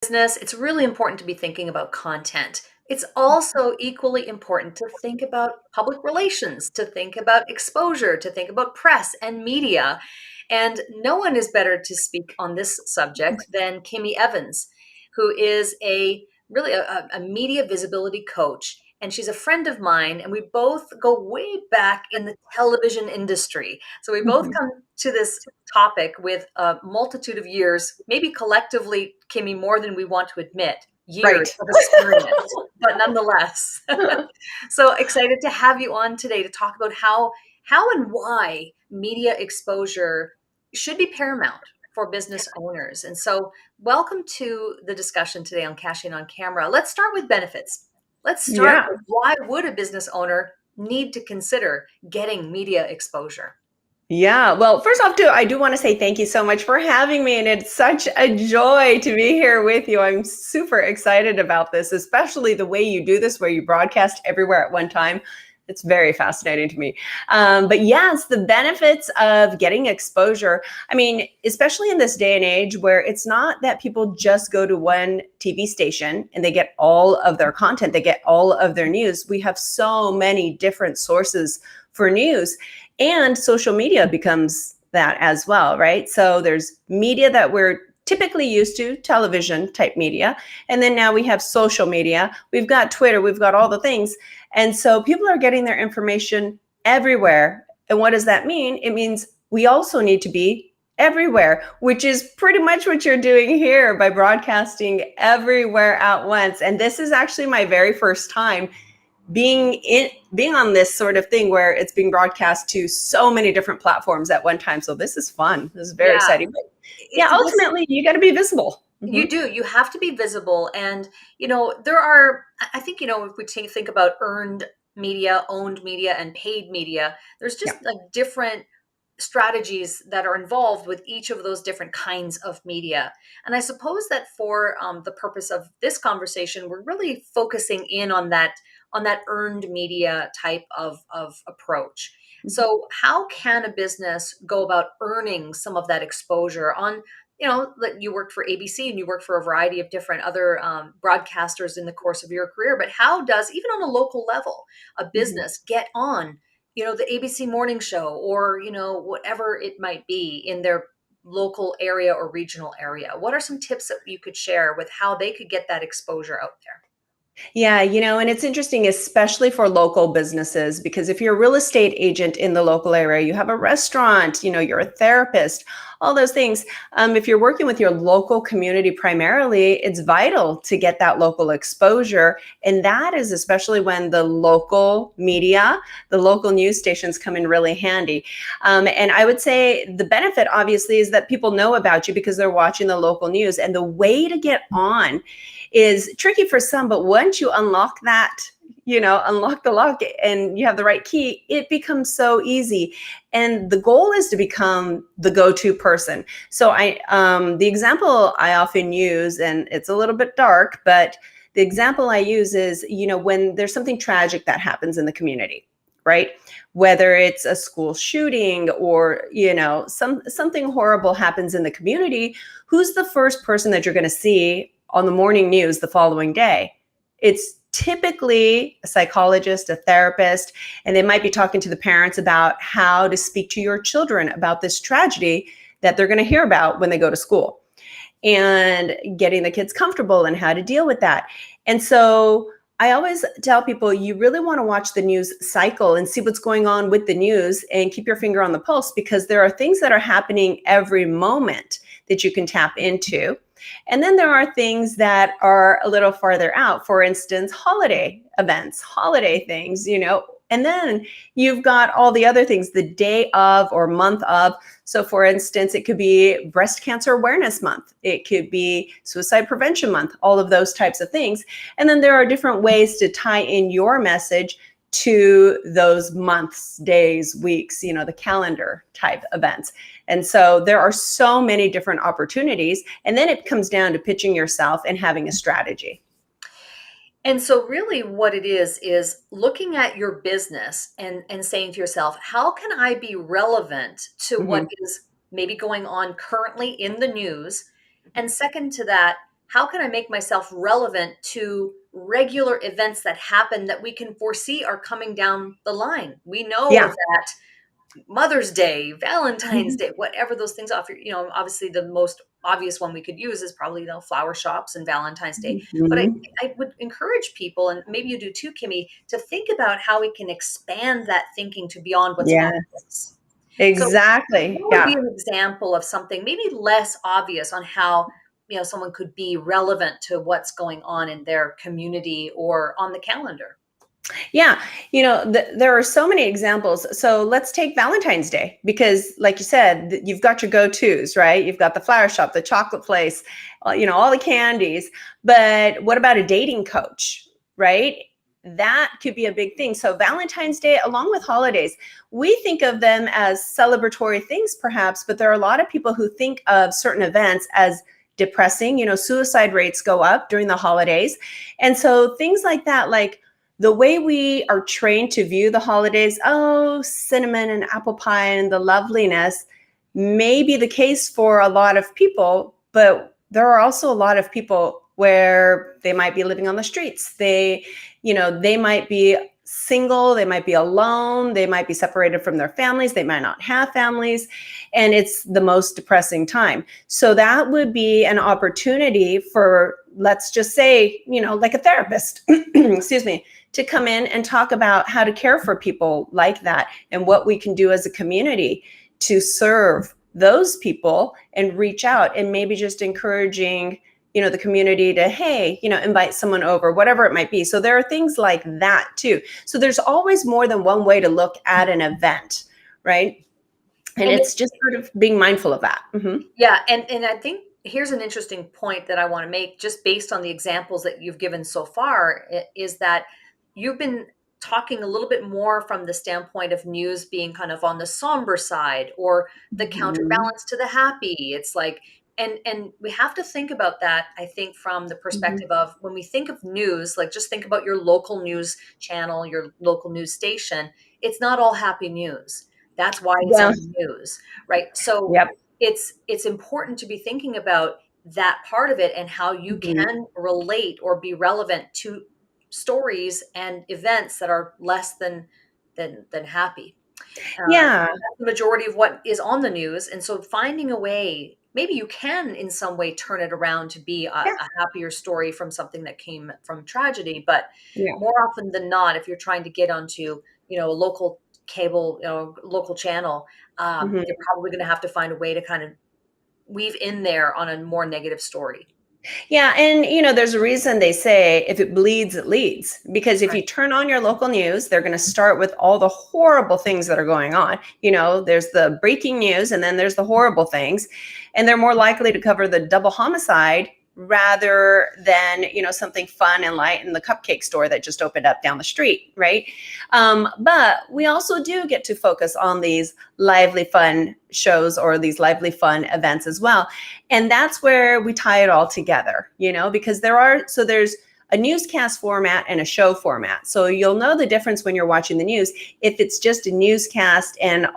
business, it's really important to be thinking about content. It's also equally important to think about public relations, to think about exposure, to think about press and media. And no one is better to speak on this subject than Kimi Evans, who is a really a media visibility coach. And she's a friend of mine, and we both go way back in the television industry. So we both Mhm. come to this topic with a multitude of years, maybe collectively, Kimmy, more than we want to admit, years Right. of experience, but nonetheless. So excited to have you on today to talk about how and why media exposure should be paramount for business owners. And so welcome to the discussion today on Cashing on Camera. Let's start with benefits. Let's start Yeah. with why would a business owner need to consider getting media exposure? Yeah. Well, first off, too, I do want to say thank you so much for having me. And it's such a joy to be here with you. I'm super excited about this, especially the way you do this, where you broadcast everywhere at one time. It's very fascinating to me. But yes, the benefits of getting exposure. I mean, especially in this day and age where it's not that people just go to one TV station and they get all of their content, they get all of their news. We have so many different sources for news. And social media becomes that as well, right? So there's media that we're typically used to, television type media. And then now we have social media. We've got Twitter, we've got all the things. And so people are getting their information everywhere. And what does that mean? It means we also need to be everywhere, which is pretty much what you're doing here by broadcasting everywhere at once. And this is actually my very first time being on this sort of thing where it's being broadcast to so many different platforms at one time. So this is fun. This is very Yeah, exciting. But yeah, this ultimately you got to be visible. you do. You have to be visible, and there are. I think if we think about earned media, owned media, and paid media, there's Yeah. just like different strategies that are involved with each of those different kinds of media. And I suppose that for the purpose of this conversation, we're really focusing in on that earned media type of approach. So, how can a business go about earning some of that exposure on? That you worked for ABC and you worked for a variety of different other broadcasters in the course of your career. But how does, even on a local level, a Mhm. business get on the ABC morning show or, whatever it might be in their local area or regional area? What are some tips that you could share with how they could get that exposure out there? Yeah, and it's interesting, especially for local businesses, because if you're a real estate agent in the local area, you have a restaurant, you're a therapist, all those things. If you're working with your local community primarily, it's vital to get that local exposure. And that is especially when the local media, the local news stations come in really handy. And I would say the benefit, obviously, is that people know about you because they're watching the local news. And the way to get on is tricky for some, but once you unlock that, unlock the lock and you have the right key, it becomes so easy. And the goal is to become the go-to person. So the example I often use, and it's a little bit dark, but the example I use is, when there's something tragic that happens in the community, right? Whether it's a school shooting or, something horrible happens in the community, who's the first person that you're going to see on the morning news the following day? It's typically a psychologist, a therapist, and they might be talking to the parents about how to speak to your children about this tragedy that they're going to hear about when they go to school, and getting the kids comfortable and how to deal with that. And so I always tell people you really want to watch the news cycle and see what's going on with the news and keep your finger on the pulse, because there are things that are happening every moment that you can tap into. And then there are things that are a little farther out. For instance, holiday events, holiday things, and then you've got all the other things the day of or month of. So for instance, it could be Breast Cancer Awareness Month. It could be Suicide Prevention Month, all of those types of things. And then there are different ways to tie in your message to those months, days, weeks, the calendar type events. And so there are so many different opportunities. And then it comes down to pitching yourself and having a strategy. And so really what it is looking at your business and saying to yourself, how can I be relevant to what Mhm. is maybe going on currently in the news? And second to that, how can I make myself relevant to regular events that happen that we can foresee are coming down the line? We know Yeah. that Mother's Day, Valentine's Mhm. Day, whatever those things offer, obviously the most obvious one we could use is probably, flower shops and Valentine's Day. But I, Mhm. I would encourage people, and maybe you do too, Kimmy, to think about how we can expand that thinking to beyond what's Yeah, obvious. So, exactly. what would be Yeah. an example of something maybe less obvious on how, someone could be relevant to what's going on in their community or on the calendar? Yeah, there are so many examples. So let's take Valentine's Day because, like you said, you've got your go-tos, right? You've got the flower shop, the chocolate place, all the candies. But what about a dating coach, right? That could be a big thing. So Valentine's Day, along with holidays, we think of them as celebratory things, perhaps, but there are a lot of people who think of certain events as depressing. Suicide rates go up during the holidays. And so things like that, like the way we are trained to view the holidays, oh, cinnamon and apple pie and the loveliness, may be the case for a lot of people, but there are also a lot of people where they might be living on the streets. They might be single, they might be alone, they might be separated from their families, they might not have families, and it's the most depressing time. So that would be an opportunity for, let's just say, like a therapist, excuse me, to come in and talk about how to care for people like that and what we can do as a community to serve those people and reach out and maybe just encouraging the community to, hey, invite someone over, whatever it might be. So there are things like that too. So there's always more than one way to look at an event, right? And And it's just sort of being mindful of that. Mm-hmm. yeah, and I think here's an interesting point that I want to make, just based on the examples that you've given so far, is that you've been talking a little bit more from the standpoint of news being kind of on the somber side or the Mm-hmm. counterbalance to the happy. It's like, and we have to think about that, I think, from the Mm-hmm. perspective of when we think of news, like just think about your local news channel, your local news station. It's not all happy news. That's why it's Yeah. on the news, right? So Yep. it's important to be thinking about that part of it and how you Mm-hmm. can relate or be relevant to stories and events that are less than happy. Yeah. That's the majority of what is on the news, and so finding a way, maybe you can in some way turn it around to be Yeah. a happier story from something that came from tragedy. But Yeah. more often than not, if you're trying to get onto, a local cable, local channel, Mm-hmm. you're probably going to have to find a way to kind of weave in there on a more negative story. Yeah, and there's a reason they say if it bleeds, it leads. Because if Right. you turn on your local news, they're going to start with all the horrible things that are going on. There's the breaking news and then there's the horrible things. And they're more likely to cover the double homicide rather than, something fun and light in the cupcake store that just opened up down the street, right? But we also do get to focus on these lively, fun shows or these lively, fun events as well. And that's where we tie it all together, because there's a newscast format and a show format. So you'll know the difference when you're watching the news. If it's just a newscast and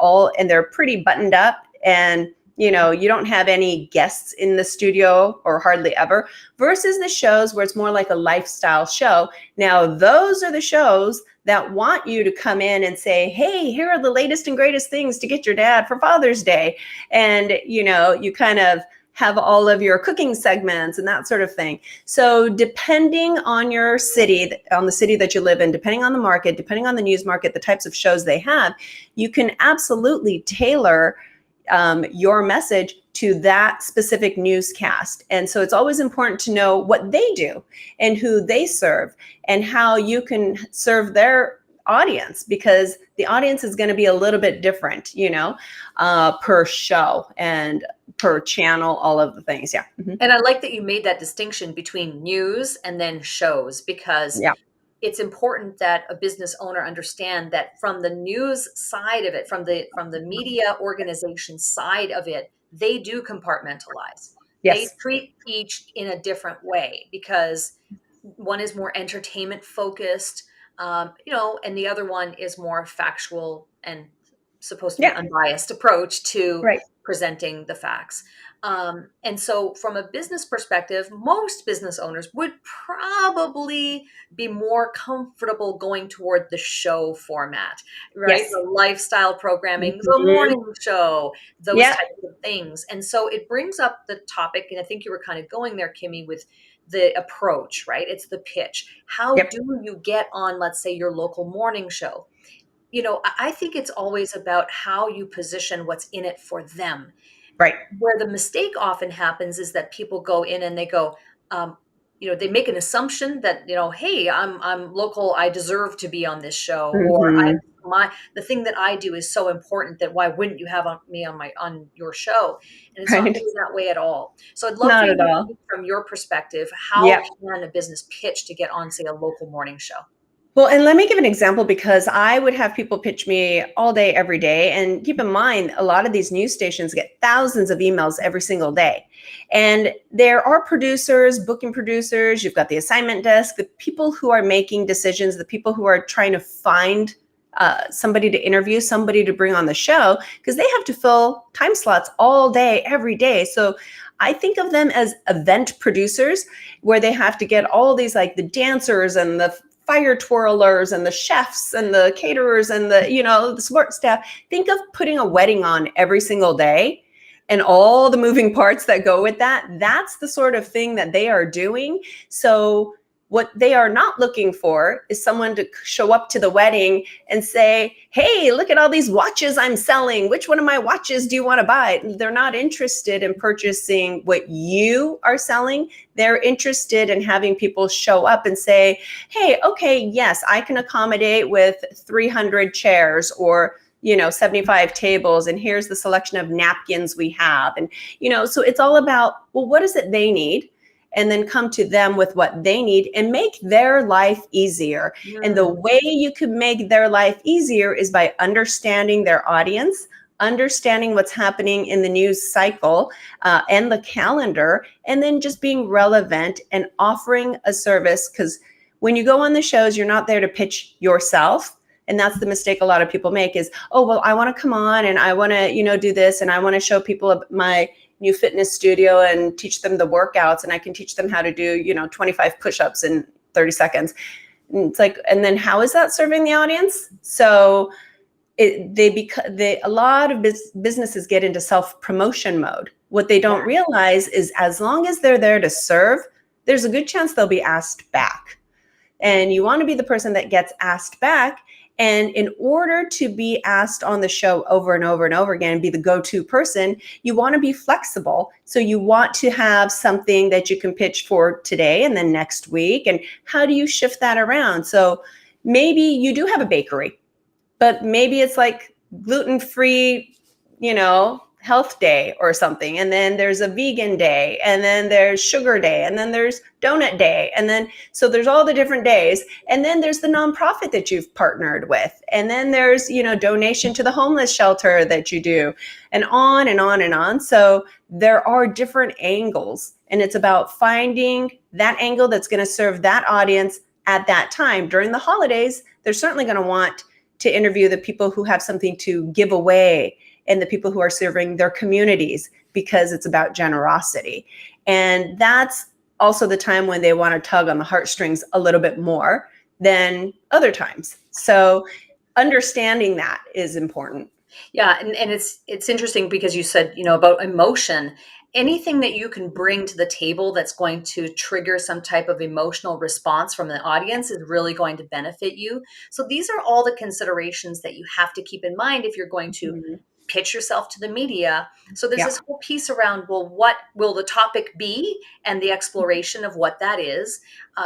they're pretty buttoned up and you don't have any guests in the studio or hardly ever, versus the shows where it's more like a lifestyle show. Now, those are the shows that want you to come in and say, hey, here are the latest and greatest things to get your dad for Father's Day. And, you kind of have all of your cooking segments and that sort of thing. So depending on your city, on the city that you live in, depending on the market, depending on the news market, the types of shows they have, you can absolutely tailor your message to that specific newscast. And so it's always important to know what they do and who they serve and how you can serve their audience, because the audience is going to be a little bit different, per show and per channel, all of the things. Yeah. Mm-hmm. And I like that you made that distinction between news and then shows, because Yeah. it's important that a business owner understand that from the news side of it, from the media organization side of it, they do compartmentalize. They Yes. treat each in a different way, because one is more entertainment focused, and the other one is more factual and supposed to be Yeah. unbiased approach to Right. presenting the facts. And so, from a business perspective, most business owners would probably be more comfortable going toward the show format, right? Yes. The lifestyle programming, the Mhm. morning show, those Yep. types of things. And so, it brings up the topic, and I think you were kind of going there, Kimmy, with the approach, right? It's the pitch. How Yep. do you get on, let's say, your local morning show? I think it's always about how you position what's in it for them. Right. Where the mistake often happens is that people go in and they go, um, they make an assumption that, hey, I'm local, I deserve to be on this show, or Mhm. the thing that I do is so important that why wouldn't you have me on your show? And it's not Right. really that way at all. So I'd love for Not you at to all. speak from your perspective. How Yep. can a business pitch to get on, say, a local morning show? Well, and let me give an example because I would have people pitch me all day, every day. And keep in mind, a lot of these news stations get thousands of emails every single day. And there are producers, booking producers, you've got the assignment desk, the people who are making decisions, the people who are trying to find somebody to interview, somebody to bring on the show, because they have to fill time slots all day, every day. So I think of them as event producers where they have to get all these, like the dancers and the fire twirlers and the chefs and the caterers and the support staff. Think of putting a wedding on every single day and all the moving parts that go with that. That's the sort of thing that they are doing. So what they are not looking for is someone to show up to the wedding and say, hey, look at all these watches I'm selling. Which one of my watches do you want to buy? They're not interested in purchasing what you are selling. They're interested in having people show up and say, hey, okay, yes, I can accommodate with 300 chairs or 75 tables, and here's the selection of napkins we have. And so it's all about, well, what is it they need, and then come to them with what they need and make their life easier. And the Mm, way you can make their life easier is by understanding their audience, understanding what's happening in the news cycle and the calendar, and then just being relevant and offering a service. Because when you go on the shows, you're not there to pitch yourself. And that's the mistake a lot of people make is, oh, well, I want to come on and I want to, do this, and I want to show people my new fitness studio and teach them the workouts, and I can teach them how to do, 25 push-ups in 30 seconds. And it's like, and then how is that serving the audience? So a lot of businesses get into self-promotion mode. What they don't yeah. realize is as long as they're there to serve, there's a good chance they'll be asked back. And you want to be the person that gets asked back. And in order to be asked on the show over and over and over again and be the go-to person, you want to be flexible. So you want to have something that you can pitch for today and then next week. And how do you shift that around? So maybe you do have a bakery, but maybe it's like gluten-free, health day or something. And then there's a vegan day, and then there's sugar day, and then there's donut day. And then, so there's all the different days. And then there's the nonprofit that you've partnered with. And then there's, donation to the homeless shelter that you do, and on and on and on. So there are different angles, and it's about finding that angle that's going to serve that audience at that time. During the holidays, they're certainly going to want to interview the people who have something to give away and the people who are serving their communities, because it's about generosity. And that's also the time when they want to tug on the heartstrings a little bit more than other times. So understanding that is important. Yeah, and it's interesting because you said, about emotion. Anything that you can bring to the table that's going to trigger some type of emotional response from the audience is really going to benefit you. So these are all the considerations that you have to keep in mind if you're going to Mhm. pitch yourself to the media. So there's Yeah. this whole piece around, well, what will the topic be, and the exploration of what that is.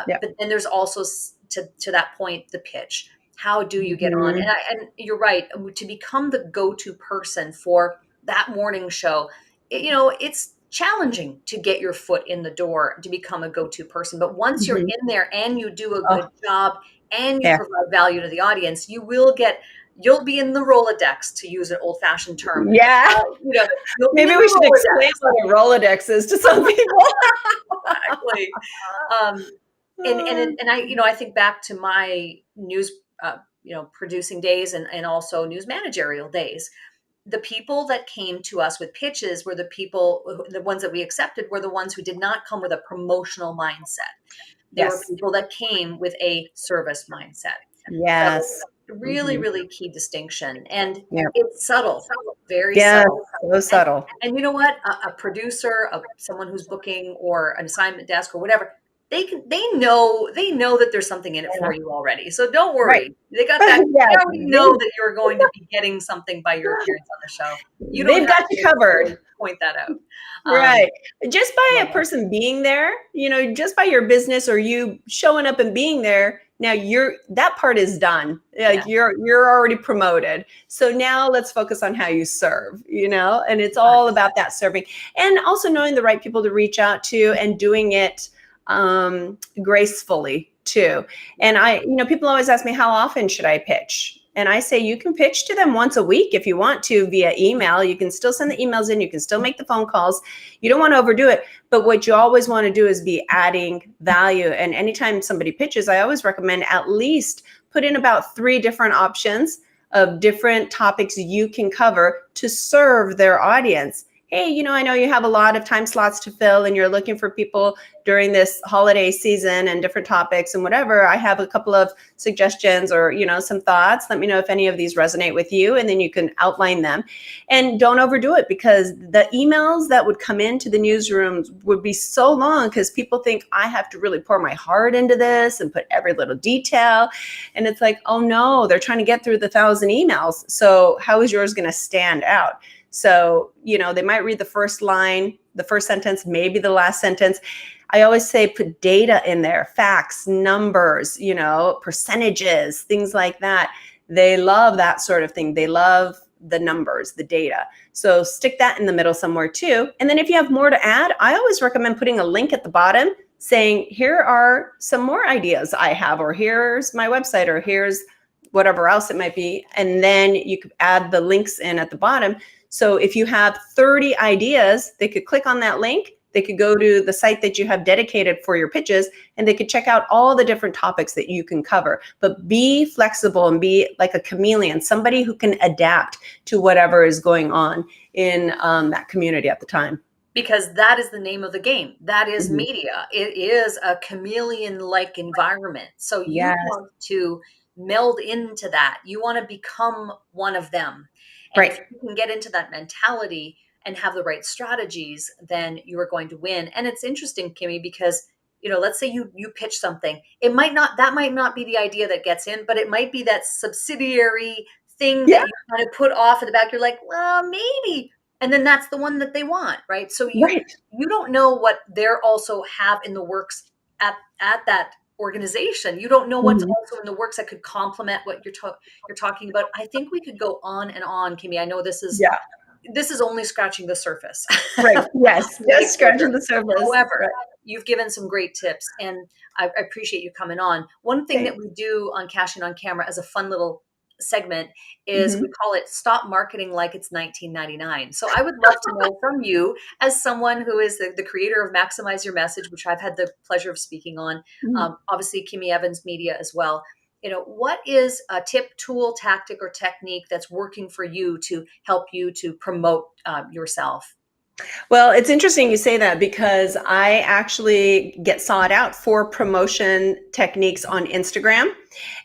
Yeah. But then there's also, to that point, the pitch. How do you get on? And Mhm. you're right, to become the go-to person for that morning show. It's challenging to get your foot in the door to become a go-to person. But once you're Mhm. in there and you do a Oh, good job and you yeah. provide value to the audience, you'll be in the Rolodex, to use an old-fashioned term. Yeah. You'll be Maybe in we the should explain Rolodex. what a Rolodex is to some people. Exactly. Um, and I think back to my news, producing days, and also news managerial days. the people that came to us with pitches were the ones that we accepted were the ones who did not come with a promotional mindset. They were Yes. people that came with a service mindset. So Yes. really, Mhm. really key distinction. And Yep. it's subtle, very Yes. subtle. So And subtle. you know what? A producer, someone who's booking or an assignment desk or whatever, they know that there's something in it Yeah. for you already. So don't Right. worry. They Yes. already know that you're going to be getting something by your appearance on the show. You don't They've have got you to covered. really point that out. Right. Just by Love a it. person being there, just by your business or you showing up and being there, now that part is done. Yeah. Like you're already promoted. So now let's focus on how you serve, and it's all about that serving and also knowing the right people to reach out to and doing it gracefully too. And people always ask me, how often should I pitch? And I say, you can pitch to them once a week if you want to via email. You can still send the emails in. You can still make the phone calls. You don't want to overdo it. But what you always want to do is be adding value. And anytime somebody pitches, I always recommend at least put in about 3 different options of different topics you can cover to serve their audience. Hey, I know you have a lot of time slots to fill and you're looking for people during this holiday season and different topics and whatever. I have a couple of suggestions or, some thoughts. Let me know if any of these resonate with you, and then you can outline them. And don't overdo it, because the emails that would come into the newsrooms would be so long because people think I have to really pour my heart into this and put every little detail. And it's like, oh no, they're trying to get through the 1,000 emails. So how is yours going to stand out? So, they might read the first line, the first sentence, maybe the last sentence. I always say put data in there, facts, numbers, percentages, things like that. They love that sort of thing. They love the numbers, the data. So stick that in the middle somewhere too. And then if you have more to add, I always recommend putting a link at the bottom saying, here are some more ideas I have, or here's my website, or here's whatever else it might be. And then you could add the links in at the bottom. So if you have 30 ideas, they could click on that link. They could go to the site that you have dedicated for your pitches, and they could check out all the different topics that you can cover. But be flexible and be like a chameleon, somebody who can adapt to whatever is going on in that community at the time. Because that is the name of the game. That is Mhm. media. It is a chameleon-like environment. So you Yes. want to meld into that. You want to become one of them. And if Right. you can get into that mentality and have the right strategies, then you are going to win. And it's interesting, Kimmy, because let's say you pitch something. That might not be the idea that gets in, but it might be that subsidiary thing that Yeah. you kind of put off at the back. You're like, well, maybe, and then that's the one that they want, right? So Right. you don't know what they're also have in the works at that organization. You don't know what's Mhm. also in the works that could complement what you're talking about. I think we could go on and on, Kimmy. I know Yeah. this is only scratching the surface Right. of Yes. the Just scratching iceberg. the surface. However, Right. you've given some great tips, and I appreciate you coming on. One thing that Thanks. we do on Cash In on Camera as a fun little segment is we Mhm. call it Stop Marketing Like It's 1999. So I would love to know from you, as someone who is the creator of Maximize Your Message, which I've had the pleasure of speaking on, Mhm. obviously Kimi Evans Media as well. What is a tip, tool, tactic, or technique that's working for you to help you to promote yourself? Well, it's interesting you say that, because I actually get sought out for promotion techniques on Instagram.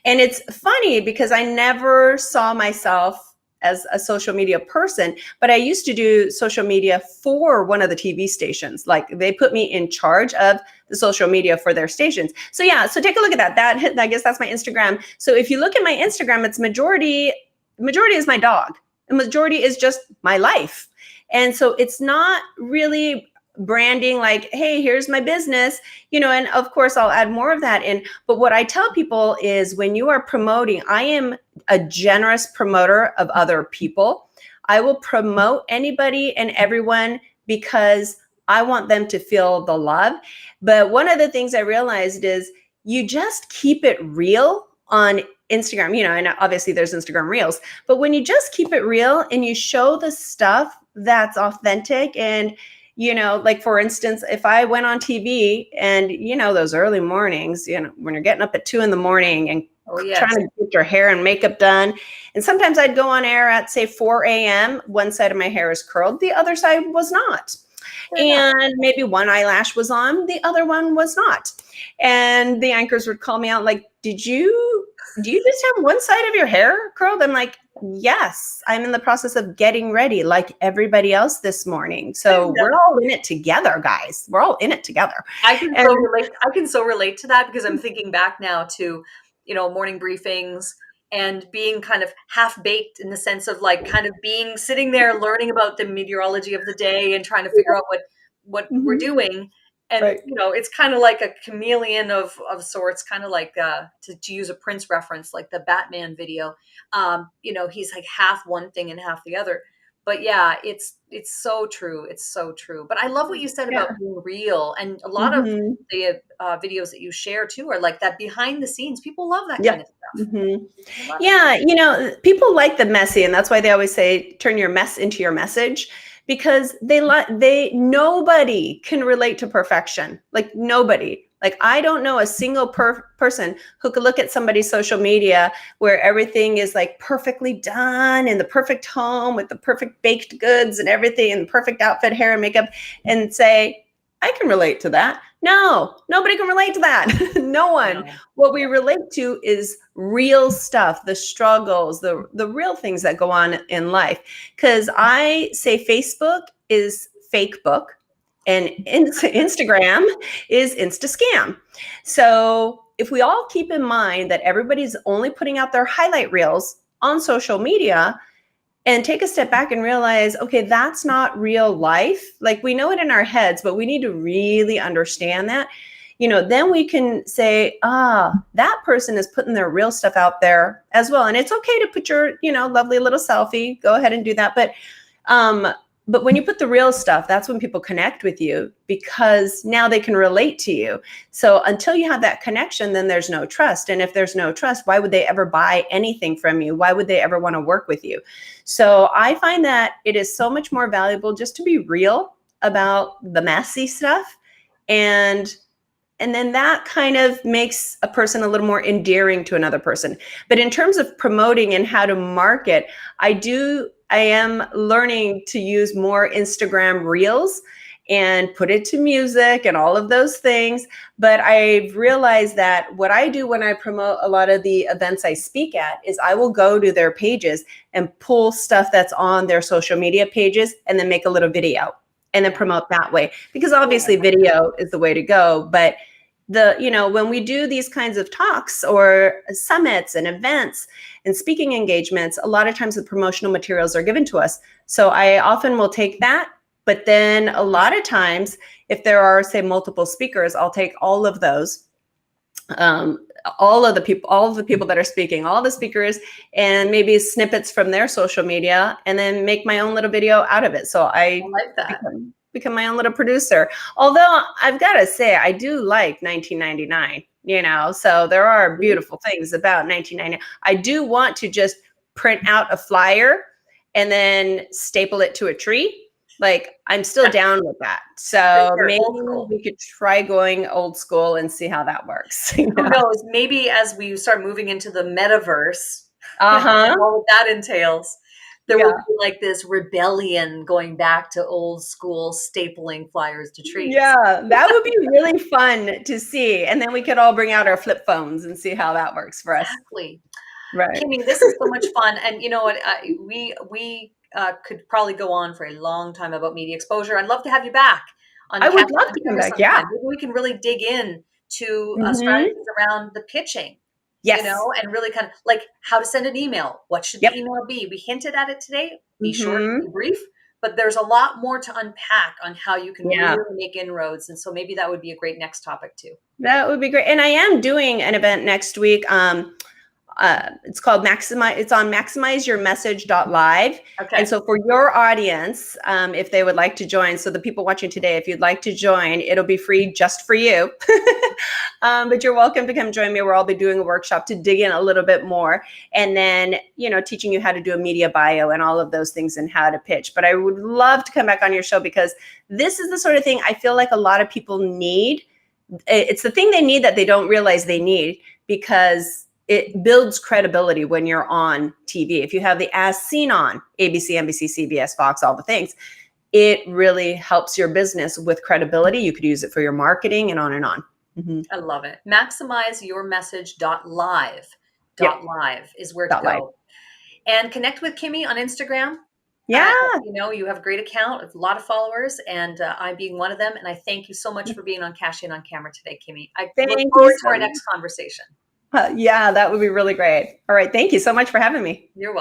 And it's funny because I never saw myself as a social media person, but I used to do social media for one of the TV stations. Like, they put me in charge of the social media for their stations. So yeah, so take a look at that. I guess that's my Instagram. So if you look at my Instagram, it's majority is my dog. The majority is just my life. And so it's not really branding like, hey, here's my business, and of course I'll add more of that in. But what I tell people is, when you are promoting, I am a generous promoter of other people. I will promote anybody and everyone because I want them to feel the love. But one of the things I realized is, you just keep it real on Instagram, and obviously there's Instagram Reels, but when you just keep it real and you show the stuff that's authentic, and like, for instance, if I went on TV and those early mornings, when you're getting up at 2 a.m. and Oh, trying yes. to get your hair and makeup done. And sometimes I'd go on air at say 4 a.m. One side of my hair is curled, the other side was not. Fair enough. And maybe one eyelash was on, the other one was not. And the anchors would call me out like, do you just have one side of your hair curled? I'm like, yes, I'm in the process of getting ready like everybody else this morning. So we're all in it together, guys. We're all in it together. I can And so relate. I can so relate to that because I'm thinking back now to, morning briefings and being kind of half baked in the sense of like kind of being sitting there learning about the meteorology of the day and trying to figure out what we're Mhm. doing. And Right. it's kind of like a chameleon of sorts, kind of like to use a Prince reference, like the Batman video. He's like half one thing and half the other. But yeah, it's so true. It's so true. But I love what you said Yeah. about being real, and a lot of Hmm. the videos that you share too are like that behind the scenes. People love that Yeah. kind of stuff. Hmm. They love it. Yeah, people like the messy, and that's why they always say turn your mess into your message, because nobody can relate to perfection. Like nobody. Like I don't know a single person who could look at somebody's social media where everything is like perfectly done in the perfect home with the perfect baked goods and everything and the perfect outfit, hair and makeup, and say, I can relate to that. No, nobody can relate to that. No one. No. What we relate to is real stuff, the struggles, the real things that go on in life. Because I say Facebook is fake book and Instagram is insta scam. So if we all keep in mind that everybody's only putting out their highlight reels on social media, and take a step back and realize, okay, that's not real life. Like we know it in our heads, but we need to really understand that. Then we can say, that person is putting their real stuff out there as well. And it's okay to put your, lovely little selfie. Go ahead and do that. Um, but when you put the real stuff, that's when people connect with you because now they can relate to you. So until you have that connection, then there's no trust. And if there's no trust, why would they ever buy anything from you? Why would they ever want to work with you? So I find that it is so much more valuable just to be real about the messy stuff. And then that kind of makes a person a little more endearing to another person. But in terms of promoting and how to market, I am learning to use more Instagram reels and put it to music and all of those things. But I've realized that what I do when I promote a lot of the events I speak at is I will go to their pages and pull stuff that's on their social media pages and then make a little video and then promote that way. Because obviously video is the way to go. But when we do these kinds of talks or summits and events and speaking engagements, a lot of times the promotional materials are given to us. So I often will take that, but then a lot of times if there are, say, multiple speakers, I'll take all of those, all of the people that are speaking, all the speakers, and maybe snippets from their social media, and then make my own little video out of it. So I I like that. become my own little producer. Although I've got to say, I do like 1999, so there are beautiful things about 1999. I do want to just print out a flyer and then staple it to a tree. Like I'm still down with that. For So sure. maybe Old school. we could try going old school and see how that works. Who knows? Maybe as we start moving into the metaverse, Uh-huh. all what that entails, there will Yeah. be like this rebellion going back to old school stapling flyers to trees. Yeah, that would be really fun to see. And then we could all bring out our flip phones and see how that works for us. Exactly. Right. Kimmy, this is so much fun, and you know what? We could probably go on for a long time about media exposure. I'd love to have you back on I would Catch love the to come Camera back. Yeah. sometime. Maybe we can really dig in to Hmm. strategies around the pitching, Yes. and really kind of like how to send an email. What should the Yep. email be? We hinted at it today. Be short, Hmm. be brief, but there's a lot more to unpack on how you can really Yeah. make inroads. And so maybe that would be a great next topic too. That would be great. And I am doing an event next week. It's called Maximize. It's on maximizeyourmessage.live. Okay. And so for your audience, if they would like to join, so the people watching today, if you'd like to join, it'll be free just for you. But you're welcome to come join me where I'll be doing a workshop to dig in a little bit more. And then, teaching you how to do a media bio and all of those things and how to pitch. But I would love to come back on your show because this is the sort of thing I feel like a lot of people need. It's the thing they need that they don't realize they need, because it builds credibility when you're on TV. If you have the as seen on ABC, NBC, CBS, Fox, all the things, it really helps your business with credibility. You could use it for your marketing and on and on. Mm-hmm. I love it. Maximize your message live. Yep. Live is where to Dot live. go. And connect with Kimi on Instagram. Yeah. You have a great account, a lot of followers, and I being one of them. And I thank you so much for being on Cash In on Camera today, Kimi. I look Thank you forward to so our much. next conversation. Yeah, that would be really great. All right. Thank you so much for having me. You're welcome.